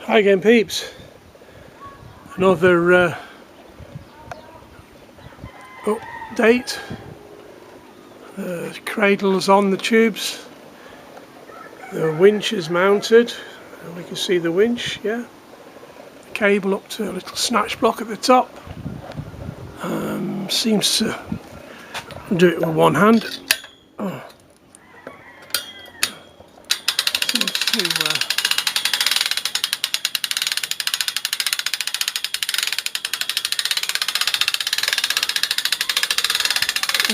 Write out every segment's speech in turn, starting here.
Hi again, peeps. Another update. The cradle's on the tubes. The winch is mounted. We can see the winch, yeah. The cable up to a little snatch block at the top. Seems to do it with one hand. Seems to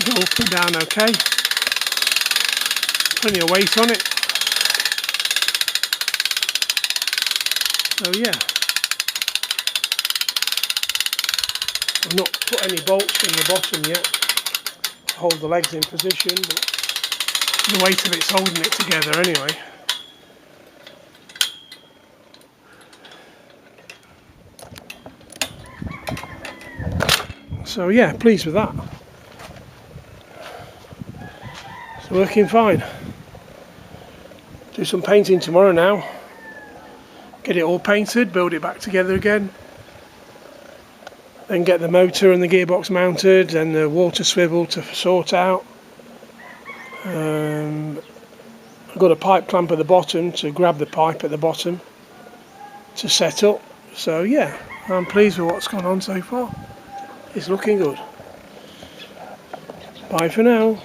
go up and down okay. Plenty of weight on it. So yeah. I've not put any bolts in the bottom yet to hold the legs in position, but the weight of it's holding it together anyway. So yeah, pleased with that. It's working fine. Do some painting tomorrow now. Get it all painted, build it back together again. Then get the motor and the gearbox mounted and the water swivel to sort out. I've got a pipe clamp at the bottom to grab the pipe at the bottom to set up. So yeah, I'm pleased with what's gone on so far. It's looking good. Bye for now.